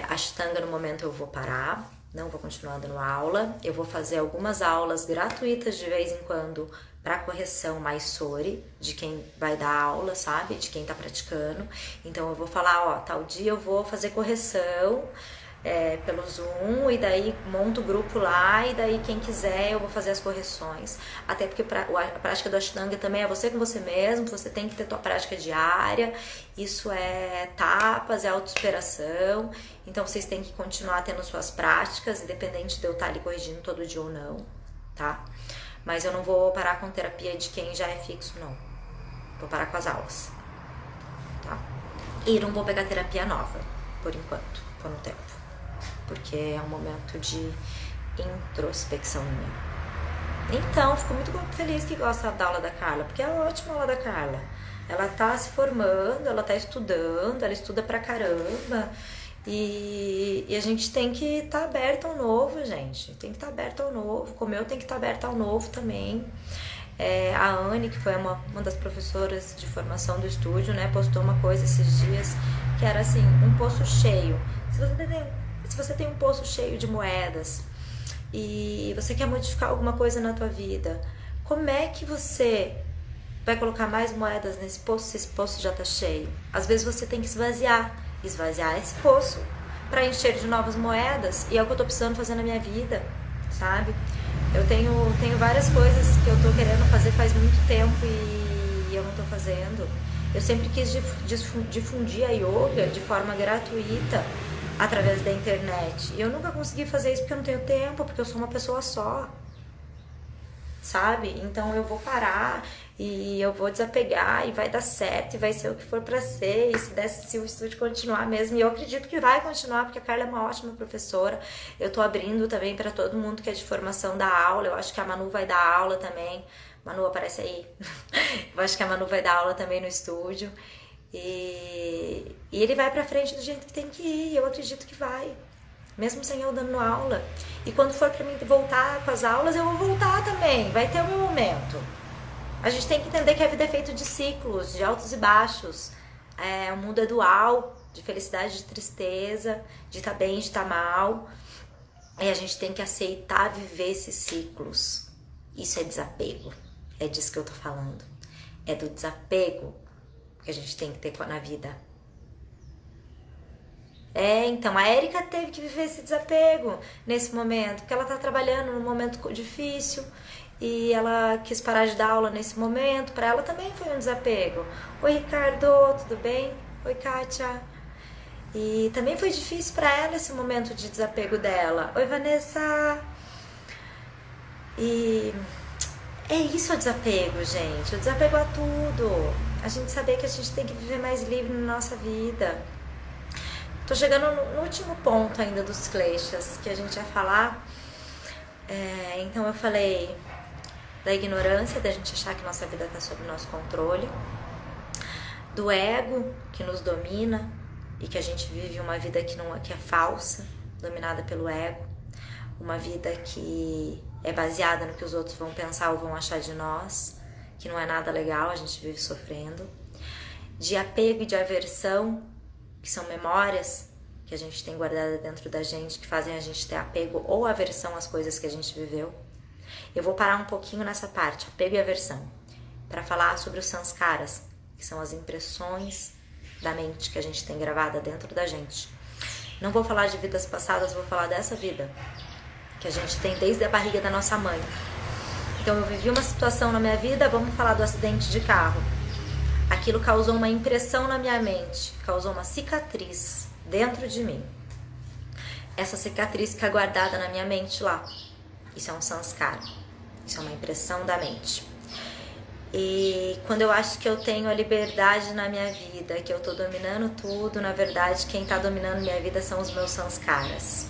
A Ashtanga, no momento, eu vou parar, não vou continuar dando aula. Eu vou fazer algumas aulas gratuitas de vez em quando para correção mais Sori, de quem vai dar aula, sabe? De quem tá praticando. Então eu vou falar, ó, tal dia eu vou fazer correção pelo Zoom, e daí monto o grupo lá, e daí quem quiser eu vou fazer as correções. Até porque a prática do Ashtanga também é você com você mesmo, você tem que ter tua prática diária, isso é tapas, é autossuperação, então vocês têm que continuar tendo suas práticas, independente de eu estar ali corrigindo todo dia ou não, tá? Mas eu não vou parar com terapia de quem já é fixo, não. Vou parar com as aulas, tá? E não vou pegar terapia nova, por enquanto, por um tempo. Porque é um momento de introspecção minha. Então, fico muito feliz que gosta da aula da Carla, porque é ótima a aula da Carla. Ela tá se formando, ela tá estudando, ela estuda pra caramba. E a gente tem que estar aberto ao novo, gente. Tem que estar aberto ao novo, como eu tenho que estar aberta ao novo também. A Anne, que foi uma das professoras de formação do estúdio, né, postou uma coisa esses dias que era assim, um poço cheio. Se você tem um poço cheio de moedas e você quer modificar alguma coisa na tua vida, como é que você vai colocar mais moedas nesse poço se esse poço já tá cheio? Às vezes você tem que esvaziar esse poço para encher de novas moedas, e é o que eu tô precisando fazer na minha vida, sabe? Eu tenho várias coisas que eu tô querendo fazer faz muito tempo e eu não tô fazendo. Eu sempre quis difundir a yoga de forma gratuita através da internet. E eu nunca consegui fazer isso porque eu não tenho tempo, porque eu sou uma pessoa só, sabe? Então eu vou parar e eu vou desapegar e vai dar certo e vai ser o que for pra ser. E se o estúdio continuar mesmo, e eu acredito que vai continuar, porque a Carla é uma ótima professora. Eu tô abrindo também para todo mundo que é de formação da aula. Eu acho que a Manu vai dar aula também. Manu, aparece aí. Eu acho que a Manu vai dar aula também no estúdio. E ele vai pra frente do jeito que tem que ir. Eu acredito que vai, mesmo sem eu dando aula. E quando for pra mim voltar com as aulas, eu vou voltar também. Vai ter o meu momento. A gente tem que entender que a vida é feita de ciclos, de altos e baixos. O mundo é dual, de felicidade, de tristeza, de estar bem, de estar mal. E a gente tem que aceitar viver esses ciclos. Isso é desapego. É disso que eu tô falando. É do desapego que a gente tem que ter na vida. Então, a Érica teve que viver esse desapego nesse momento, porque ela tá trabalhando num momento difícil e ela quis parar de dar aula nesse momento. Para ela também foi um desapego. Oi, Ricardo, tudo bem? Oi, Kátia. E também foi difícil para ela esse momento de desapego dela. Oi, Vanessa! E é isso o desapego, gente. O desapego a tudo. A gente saber que a gente tem que viver mais livre na nossa vida. Tô chegando no último ponto ainda dos kleshas que a gente ia falar. Então eu falei da ignorância, da gente achar que nossa vida está sob nosso controle, do ego que nos domina e que a gente vive uma vida que é falsa, dominada pelo ego, uma vida que é baseada no que os outros vão pensar ou vão achar de nós, que não é nada legal, a gente vive sofrendo, de apego e de aversão, que são memórias que a gente tem guardada dentro da gente, que fazem a gente ter apego ou aversão às coisas que a gente viveu. Eu vou parar um pouquinho nessa parte, apego e aversão, para falar sobre os sanskaras, que são as impressões da mente que a gente tem gravada dentro da gente. Não vou falar de vidas passadas, vou falar dessa vida, que a gente tem desde a barriga da nossa mãe. Então eu vivi uma situação na minha vida, vamos falar do acidente de carro. Aquilo causou uma impressão na minha mente, causou uma cicatriz dentro de mim. Essa cicatriz fica guardada na minha mente lá. Isso é um sanskara, isso é uma impressão da mente. E quando eu acho que eu tenho a liberdade na minha vida, que eu tô dominando tudo, na verdade quem tá dominando minha vida são os meus sanskaras.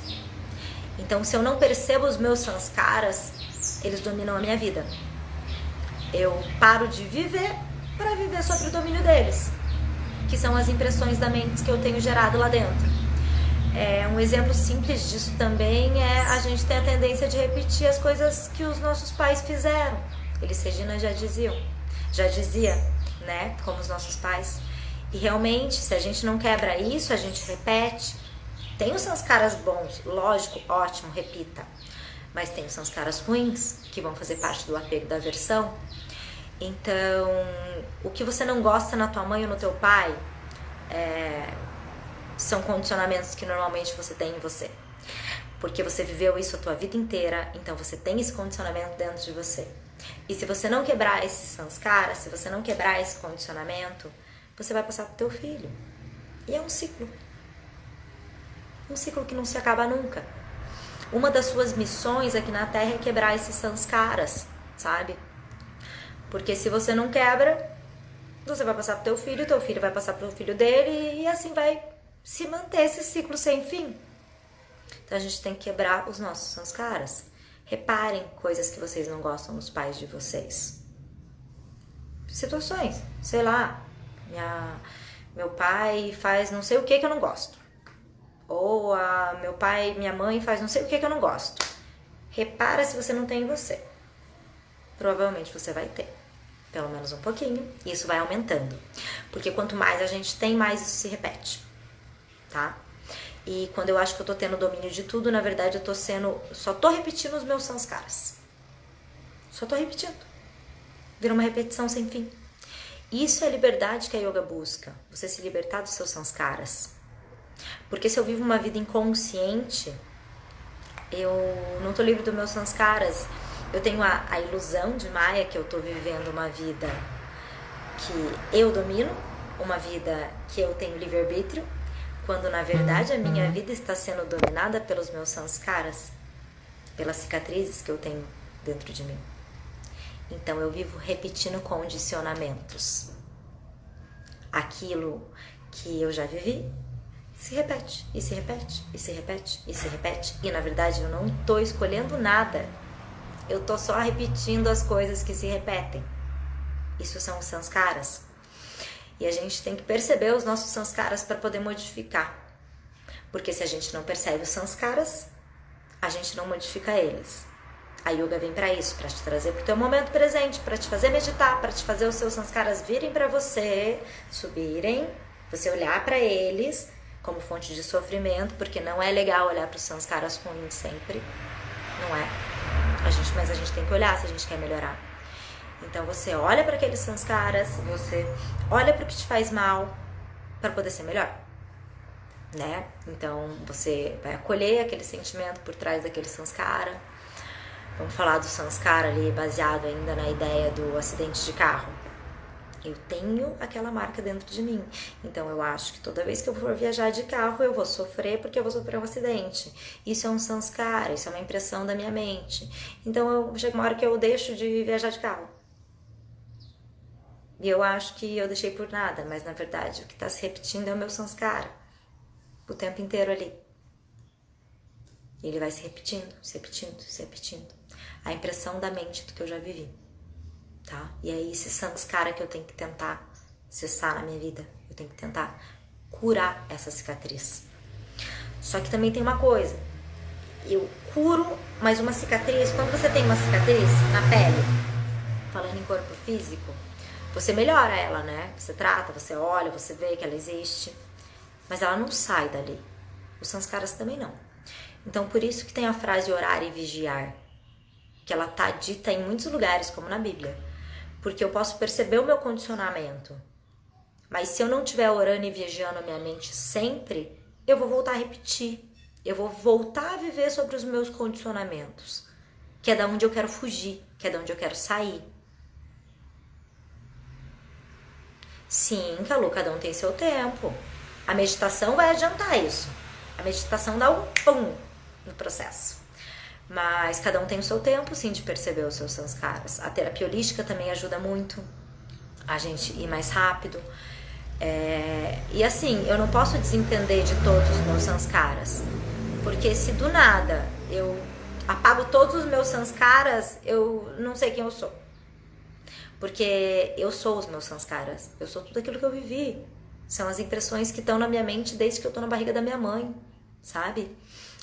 Então se eu não percebo os meus sanskaras, eles dominam a minha vida. Eu paro de viver para viver sobre o domínio deles, que são as impressões da mente que eu tenho gerado lá dentro. Um exemplo simples disso também é a gente ter a tendência de repetir as coisas que os nossos pais fizeram. Eles, Regina, já dizia, né, como os nossos pais. E realmente, se a gente não quebra isso, a gente repete. Tem os sanskaras bons, lógico, ótimo, repita. Mas tem os sanskaras ruins, que vão fazer parte do apego, da aversão. Então, o que você não gosta na tua mãe ou no teu pai são condicionamentos que normalmente você tem em você. Porque você viveu isso a tua vida inteira, então você tem esse condicionamento dentro de você. E se você não quebrar esses sanskaras, se você não quebrar esse condicionamento, você vai passar pro teu filho. E é um ciclo. Um ciclo que não se acaba nunca. Uma das suas missões aqui na Terra é quebrar esses sanskaras, sabe? Porque se você não quebra, você vai passar pro teu filho vai passar pro filho dele e assim vai se manter esse ciclo sem fim. Então a gente tem que quebrar os nossos sanskaras. Reparem coisas que vocês não gostam nos pais de vocês. Situações, sei lá, meu pai faz não sei o que eu não gosto. Ou meu pai, minha mãe faz não sei o que eu não gosto. Repara se você não tem em você. Provavelmente você vai ter. Pelo menos um pouquinho. E isso vai aumentando. Porque quanto mais a gente tem, mais isso se repete. Tá? E quando eu acho que eu tô tendo domínio de tudo, na verdade só tô repetindo os meus sanskaras. Só tô repetindo. Vira uma repetição sem fim. Isso é a liberdade que a yoga busca. Você se libertar dos seus sanskaras. Porque se eu vivo uma vida inconsciente, eu não tô livre dos meus sanskaras. Eu tenho a ilusão de Maya que eu tô vivendo uma vida que eu domino, uma vida que eu tenho livre-arbítrio, quando na verdade a minha vida está sendo dominada pelos meus sanskaras, pelas cicatrizes que eu tenho dentro de mim. Então eu vivo repetindo condicionamentos. Aquilo que eu já vivi se repete, e se repete, e se repete, e se repete. E na verdade eu não estou escolhendo nada. Eu estou só repetindo as coisas que se repetem. Isso são os sanskaras. E a gente tem que perceber os nossos sanskaras para poder modificar. Porque se a gente não percebe os sanskaras, a gente não modifica eles. A yoga vem para isso, para te trazer para o teu momento presente, para te fazer meditar, para te fazer os seus sanskaras virem para você, subirem, você olhar para eles como fonte de sofrimento, porque não é legal olhar para os sanskaras ruins sempre, não é? Mas a gente tem que olhar se a gente quer melhorar. Então você olha para aqueles sanskaras, você olha para o que te faz mal para poder ser melhor, né? Então você vai acolher aquele sentimento por trás daquele sanskara. Vamos falar do sanskara ali baseado ainda na ideia do acidente de carro. Eu tenho aquela marca dentro de mim. Então eu acho que toda vez que eu for viajar de carro eu vou sofrer porque eu vou sofrer um acidente. Isso é um sanskara, isso é uma impressão da minha mente. Então chega uma hora que eu deixo de viajar de carro. E eu acho que eu deixei por nada, mas na verdade o que está se repetindo é o meu sanskara. O tempo inteiro ali. Ele vai se repetindo, se repetindo, se repetindo. A impressão da mente do que eu já vivi. Tá? E é esse sanskara que eu tenho que tentar cessar na minha vida. Eu tenho que tentar curar essa cicatriz. Só que também tem uma coisa. Eu curo, mas uma cicatriz, quando você tem uma cicatriz na pele, falando em corpo físico, você melhora ela, né? Você trata, você olha, você vê que ela existe. Mas ela não sai dali. Os sanskaras também não. Então, por isso que tem a frase orar e vigiar. Que ela tá dita em muitos lugares, como na Bíblia. Porque eu posso perceber o meu condicionamento. Mas se eu não estiver orando e vigiando a minha mente sempre, eu vou voltar a repetir. Eu vou voltar a viver sobre os meus condicionamentos. Que é da onde eu quero fugir. Que é da onde eu quero sair. Sim, Calu, cada um tem seu tempo. A meditação vai adiantar isso. A meditação dá um pum no processo. Mas cada um tem o seu tempo, sim, de perceber os seus sanskaras. A terapia holística também ajuda muito a gente ir mais rápido. E assim, eu não posso desentender de todos os meus sanskaras. Porque se do nada eu apago todos os meus sanskaras, eu não sei quem eu sou. Porque eu sou os meus sanskaras. Eu sou tudo aquilo que eu vivi. São as impressões que estão na minha mente desde que eu tô na barriga da minha mãe, sabe?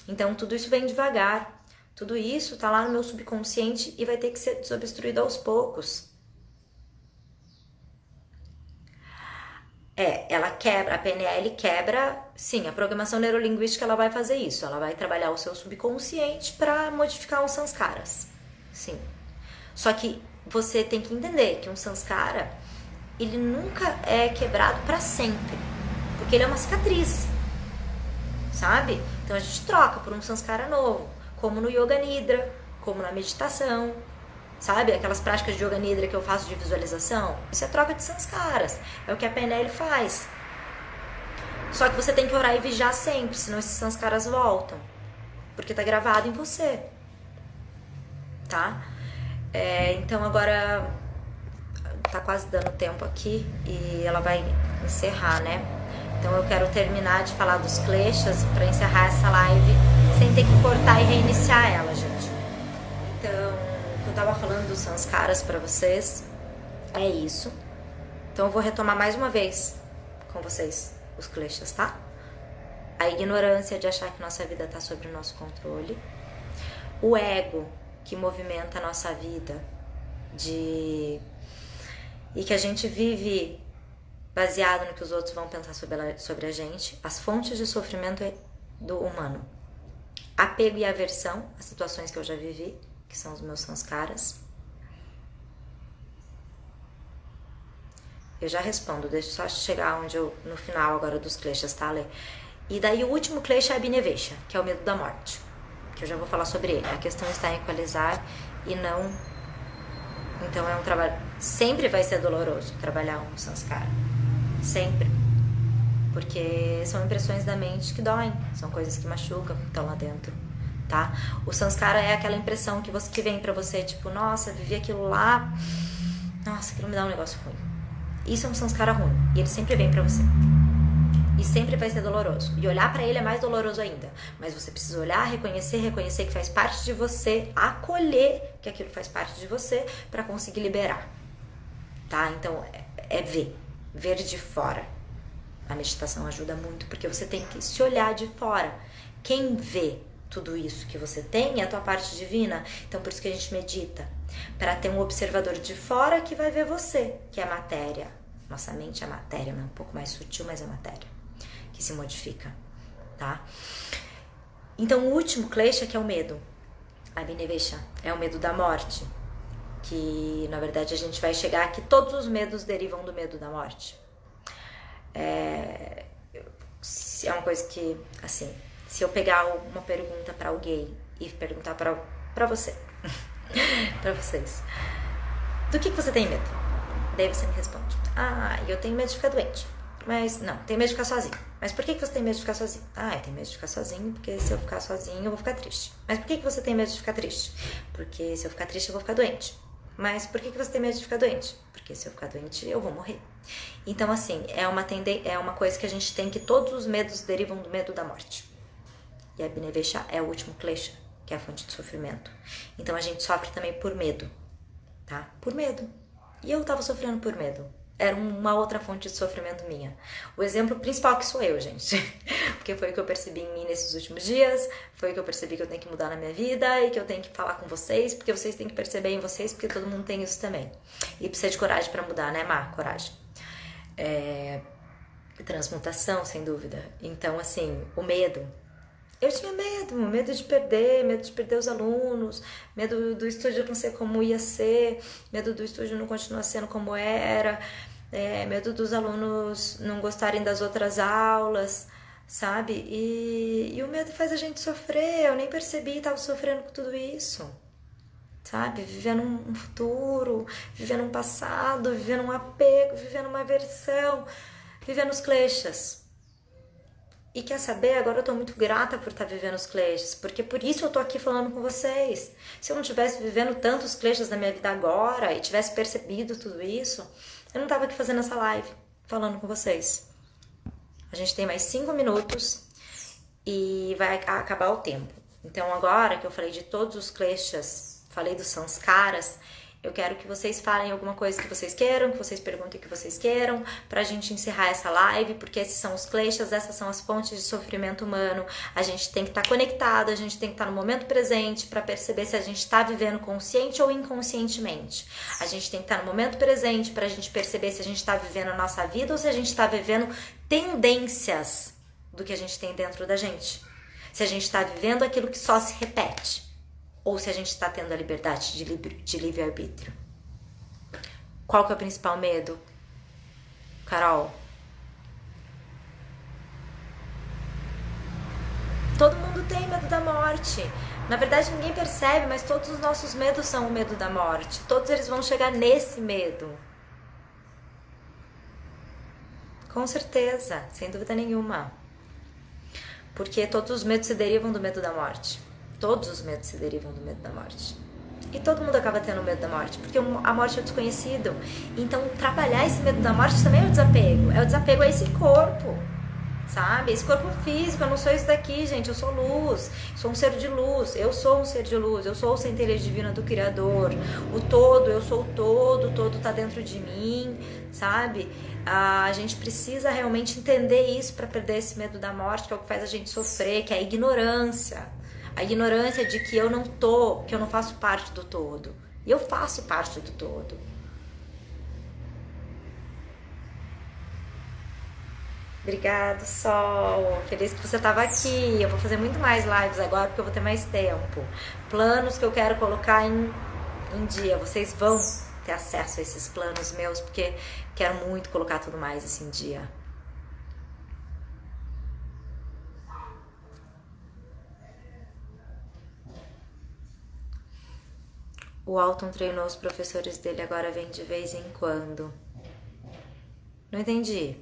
Então tudo isso vem devagar. Tudo isso tá lá no meu subconsciente e vai ter que ser desobstruído aos poucos. Ela quebra, a PNL quebra, sim, a programação neurolinguística ela vai fazer isso. Ela vai trabalhar o seu subconsciente para modificar os sanskaras, sim. Só que você tem que entender que um sanskara, ele nunca é quebrado para sempre, porque ele é uma cicatriz, sabe? Então a gente troca por um sanskara novo, como no Yoga Nidra, como na meditação, sabe? Aquelas práticas de Yoga Nidra que eu faço de visualização, isso é troca de sanskaras, é o que a PNL faz. Só que você tem que orar e vigiar sempre, senão esses sanskaras voltam, porque tá gravado em você, tá? Então agora tá quase dando tempo aqui e ela vai encerrar, né? Então eu quero terminar de falar dos kleshas para encerrar essa live sem ter que cortar e reiniciar ela, gente. Então, eu tava falando dos sanskaras para vocês, é isso. Então eu vou retomar mais uma vez com vocês os kleshas, tá? A ignorância de achar que nossa vida tá sob o nosso controle. O ego que movimenta a nossa vida e que a gente vive baseado no que os outros vão pensar sobre a gente. As fontes de sofrimento do humano. Apego e aversão às situações que eu já vivi, que são os meus sanskaras. Eu já respondo, deixa eu só chegar no final agora dos kleshas, tá, Lê? E daí o último klesha é a Abhinivesha, que é o medo da morte, que eu já vou falar sobre ele. A questão está em equalizar e não... Então é um trabalho... Sempre vai ser doloroso trabalhar um sanskara. Sempre. Porque são impressões da mente que doem. São coisas que machucam, que estão lá dentro, tá? O sanskara é aquela impressão que vem pra você, tipo, nossa, vivi aquilo lá, nossa, aquilo me dá um negócio ruim. Isso é um sanskara ruim. E ele sempre vem pra você. E sempre vai ser doloroso. E olhar pra ele é mais doloroso ainda. Mas você precisa olhar, reconhecer que faz parte de você, acolher que aquilo faz parte de você pra conseguir liberar. Tá? Então, é ver de fora. A meditação ajuda muito, porque você tem que se olhar de fora. Quem vê tudo isso que você tem é a tua parte divina. Então, por isso que a gente medita. Para ter um observador de fora que vai ver você, que é a matéria. Nossa mente é matéria, é um pouco mais sutil, mas é matéria que se modifica, tá? Então, o último klesha, que é o medo. A Abhinivesha é o medo da morte. Que, na verdade, a gente vai chegar que todos os medos derivam do medo da morte. É uma coisa que, assim, se eu pegar uma pergunta pra alguém e perguntar pra você, pra vocês, do que você tem medo? Daí você me responde: ah, eu tenho medo de ficar doente. Mas não, tenho medo de ficar sozinho. Mas por que você tem medo de ficar sozinho? Ah, eu tenho medo de ficar sozinho porque se eu ficar sozinho eu vou ficar triste. Mas por que você tem medo de ficar triste? Porque se eu ficar triste eu vou ficar doente. Mas por que você tem medo de ficar doente? Porque se eu ficar doente eu vou morrer. Então assim, é uma coisa que a gente tem, que todos os medos derivam do medo da morte. E a Abhinavesha é o último klesha, que é a fonte de sofrimento. Então a gente sofre também por medo, tá? Por medo. E eu tava sofrendo por medo. Era uma outra fonte de sofrimento minha. O exemplo principal que sou eu, gente. Porque foi o que eu percebi em mim nesses últimos dias, foi o que eu percebi que eu tenho que mudar na minha vida e que eu tenho que falar com vocês, porque vocês têm que perceber em vocês, porque todo mundo tem isso também. E precisa de coragem pra mudar, né, Má? Coragem. Transmutação, sem dúvida. Então, assim, o medo. Eu tinha medo de perder os alunos, medo do estúdio não ser como ia ser, medo do estúdio não continuar sendo como era, medo dos alunos não gostarem das outras aulas, sabe? E o medo faz a gente sofrer. Eu nem percebi, estava sofrendo com tudo isso, sabe? Vivendo um futuro, vivendo um passado, vivendo um apego, vivendo uma aversão, vivendo os kleshas. E quer saber? Agora eu tô muito grata por estar vivendo os kleshas, porque por isso eu tô aqui falando com vocês. Se eu não tivesse vivendo tantos kleshas na minha vida agora e tivesse percebido tudo isso, eu não tava aqui fazendo essa live, falando com vocês. A gente tem mais 5 minutos e vai acabar o tempo. Então agora que eu falei de todos os kleshas, falei dos sanskaras, eu quero que vocês falem alguma coisa que vocês queiram, que vocês perguntem o que vocês queiram, pra gente encerrar essa live, porque esses são os kleshas, essas são as fontes de sofrimento humano. A gente tem que estar conectado, a gente tem que estar no momento presente pra perceber se a gente tá vivendo consciente ou inconscientemente. A gente tem que estar no momento presente pra gente perceber se a gente tá vivendo a nossa vida ou se a gente tá vivendo tendências do que a gente tem dentro da gente. Se a gente tá vivendo aquilo que só se repete. Ou se a gente está tendo a liberdade de livre-arbítrio. Qual que é o principal medo, Carol? Todo mundo tem medo da morte. Na verdade, ninguém percebe, mas todos os nossos medos são o medo da morte. Todos eles vão chegar nesse medo. Com certeza, sem dúvida nenhuma. Porque todos os medos se derivam do medo da morte. Todos os medos se derivam do medo da morte. E todo mundo acaba tendo medo da morte, porque a morte é o desconhecido. Então, trabalhar esse medo da morte também é o desapego. É o desapego a esse corpo, sabe? Esse corpo físico, eu não sou isso daqui, gente. Eu sou luz, sou um ser de luz. Eu sou um ser de luz, eu sou a centelha divina do Criador. O todo, eu sou o todo tá dentro de mim, sabe? A gente precisa realmente entender isso para perder esse medo da morte, que é o que faz a gente sofrer, que é a ignorância. A ignorância de que eu não faço parte do todo. E eu faço parte do todo. Obrigada, Sol. Feliz que você estava aqui. Eu vou fazer muito mais lives agora porque eu vou ter mais tempo. Planos que eu quero colocar em dia. Vocês vão ter acesso a esses planos meus porque quero muito colocar tudo mais assim em dia. O Alton treinou os professores dele, agora vem de vez em quando. Não entendi.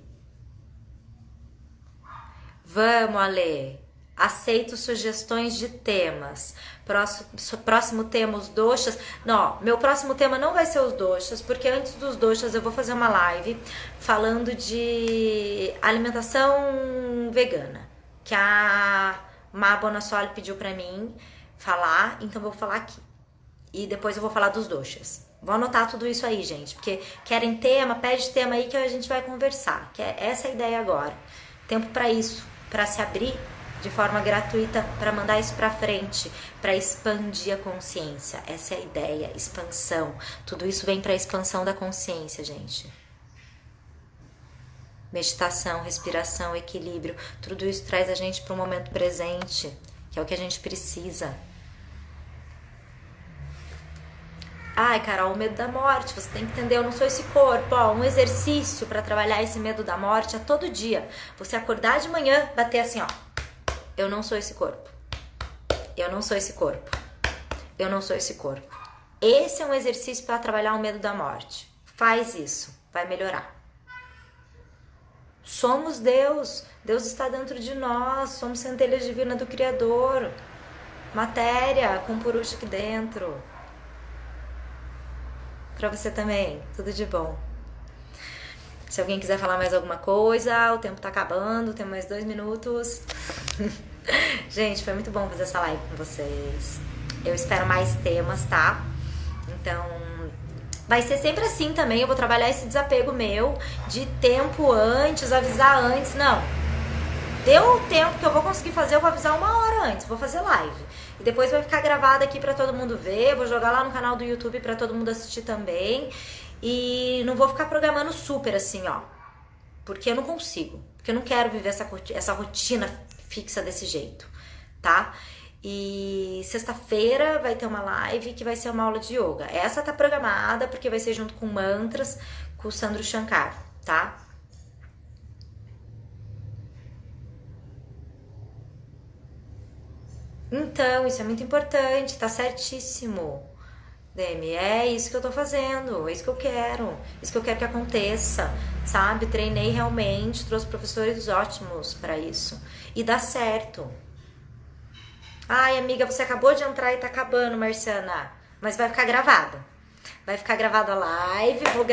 Vamos, Ale. Aceito sugestões de temas. Próximo tema, os doshas. Não, meu próximo tema não vai ser os doshas, porque antes dos doshas eu vou fazer uma live falando de alimentação vegana, que a Má Bonassoli pediu pra mim falar, então eu vou falar aqui. E depois eu vou falar dos doshas. Vou anotar tudo isso aí, gente, porque querem tema, pede tema aí que a gente vai conversar. Que é essa a ideia agora. Tempo para isso, para se abrir de forma gratuita, para mandar isso para frente, para expandir a consciência. Essa é a ideia, expansão. Tudo isso vem para a expansão da consciência, gente. Meditação, respiração, equilíbrio, tudo isso traz a gente para o momento presente, que é o que a gente precisa. Ai, Carol, o medo da morte, você tem que entender, eu não sou esse corpo. Ó, um exercício para trabalhar esse medo da morte é todo dia. Você acordar de manhã, bater assim, ó. Eu não sou esse corpo. Eu não sou esse corpo. Eu não sou esse corpo. Esse é um exercício para trabalhar o medo da morte. Faz isso, vai melhorar. Somos Deus, Deus está dentro de nós, somos centelha divina do Criador, matéria com Purusha aqui dentro. Pra você também, tudo de bom. Se alguém quiser falar mais alguma coisa, o tempo tá acabando, tem mais 2 minutos. Gente, foi muito bom fazer essa live com vocês. Eu espero mais temas, tá? Então, vai ser sempre assim também. Eu vou trabalhar esse desapego meu de tempo antes, avisar antes. Não. Deu o tempo que eu vou conseguir fazer, eu vou avisar 1 hora antes. Vou fazer live. E depois vai ficar gravado aqui pra todo mundo ver. Vou jogar lá no canal do YouTube pra todo mundo assistir também. E não vou ficar programando super assim, ó. Porque eu não consigo. Porque eu não quero viver essa rotina fixa desse jeito, tá? E sexta-feira vai ter uma live que vai ser uma aula de yoga. Essa tá programada porque vai ser junto com mantras com o Sandro Shankar, tá? Então, isso é muito importante, tá certíssimo. Demi, é isso que eu tô fazendo, é isso que eu quero, isso que eu quero que aconteça, sabe? Treinei realmente, trouxe professores ótimos pra isso e dá certo. Ai, amiga, você acabou de entrar e tá acabando, Marciana, mas vai ficar gravado. Vai ficar gravado a live, vou